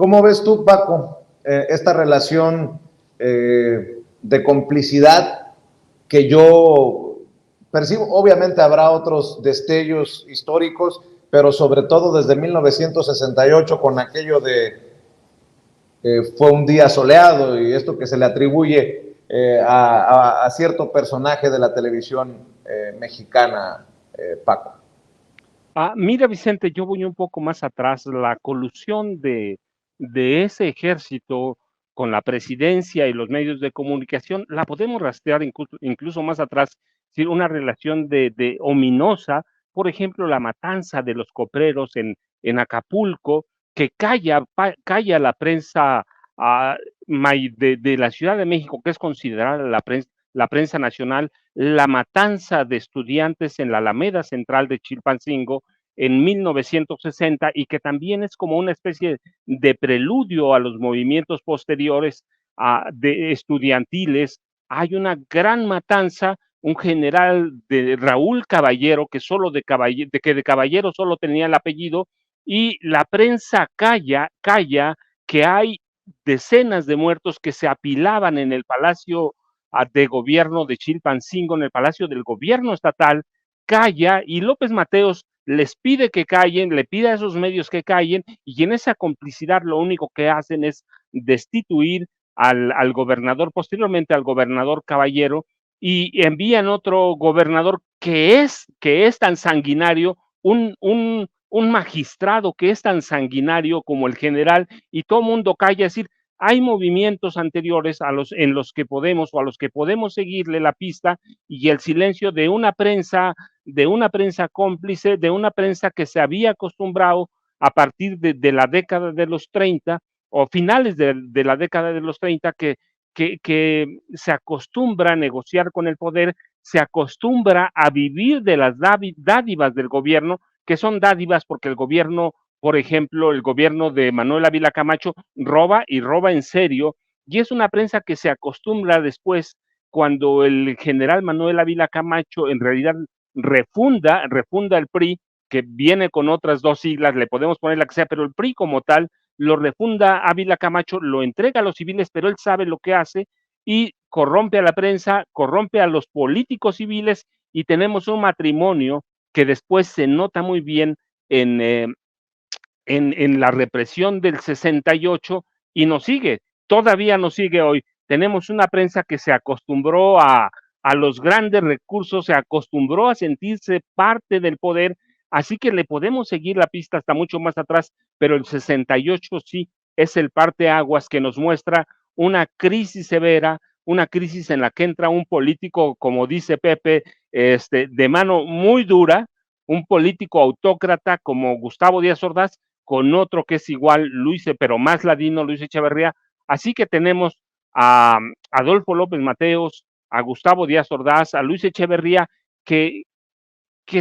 ¿Cómo ves tú, Paco, esta relación de complicidad que yo percibo? Obviamente habrá otros destellos históricos, pero sobre todo desde 1968 con aquello de fue un día soleado y esto que se le atribuye a cierto personaje de la televisión mexicana, Paco. Mira, Vicente, yo voy un poco más atrás. La colusión de ese ejército con la presidencia y los medios de comunicación la podemos rastrear incluso más atrás, sí, una relación de ominosa, por ejemplo, la matanza de los copreros en Acapulco, que calla la prensa de la Ciudad de México, que es considerada la prensa nacional, la matanza de estudiantes en la Alameda Central de Chilpancingo en 1960, y que también es como una especie de preludio a los movimientos posteriores de estudiantiles. Hay una gran matanza, un general de Raúl Caballero, que de Caballero solo tenía el apellido, y la prensa calla que hay decenas de muertos que se apilaban en el Palacio de Gobierno de Chilpancingo, en el Palacio del Gobierno Estatal. Calla, y López Mateos les pide que callen, le pide a esos medios que callen, y en esa complicidad lo único que hacen es destituir al gobernador, posteriormente al gobernador Caballero, y envían otro gobernador que es tan sanguinario, un magistrado que es tan sanguinario como el general, y todo el mundo calla. Es decir, hay movimientos anteriores en los que podemos, o a los que podemos seguirle la pista, y el silencio de una prensa cómplice, de una prensa que se había acostumbrado a partir de la década de los 30 o finales de la década de los 30, que se acostumbra a negociar con el poder, se acostumbra a vivir de las dádivas del gobierno, que son dádivas porque el gobierno, por ejemplo, el gobierno de Manuel Ávila Camacho roba, y roba en serio, y es una prensa que se acostumbra después, cuando el general Manuel Ávila Camacho en realidad refunda el PRI, que viene con otras dos siglas, le podemos poner la que sea, pero el PRI como tal lo refunda Ávila Camacho, lo entrega a los civiles, pero él sabe lo que hace, y corrompe a la prensa, corrompe a los políticos civiles, y tenemos un matrimonio que después se nota muy bien en, eh, en la represión del 68, y todavía nos sigue hoy. Tenemos una prensa que se acostumbró a los grandes recursos, se acostumbró a sentirse parte del poder, así que le podemos seguir la pista hasta mucho más atrás, pero el 68 sí es el parteaguas que nos muestra una crisis severa, una crisis en la que entra un político, como dice Pepe, de mano muy dura, un político autócrata como Gustavo Díaz Ordaz, con otro que es igual, pero más ladino, Luis Echeverría. Así que tenemos a Adolfo López Mateos, a Gustavo Díaz Ordaz, a Luis Echeverría, que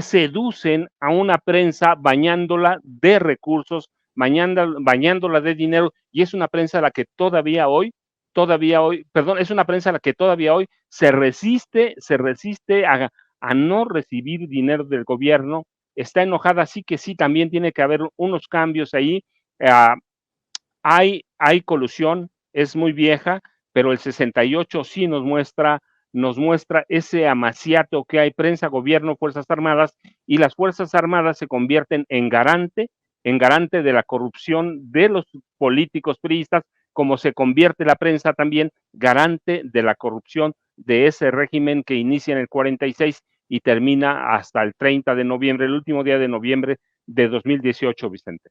seducen a una prensa bañándola de recursos, bañándola de dinero, y es una prensa a la que es una prensa a la que todavía hoy se resiste a no recibir dinero del gobierno, está enojada. Así que sí, también tiene que haber unos cambios ahí. Uh, hay colusión, es muy vieja, pero el 68 sí nos muestra ese amaciato que hay: prensa, gobierno, Fuerzas Armadas, y las Fuerzas Armadas se convierten en garante de la corrupción de los políticos priistas, como se convierte la prensa también garante de la corrupción de ese régimen que inicia en el 46 y termina hasta el 30 de noviembre, el último día de noviembre de 2018, Vicente.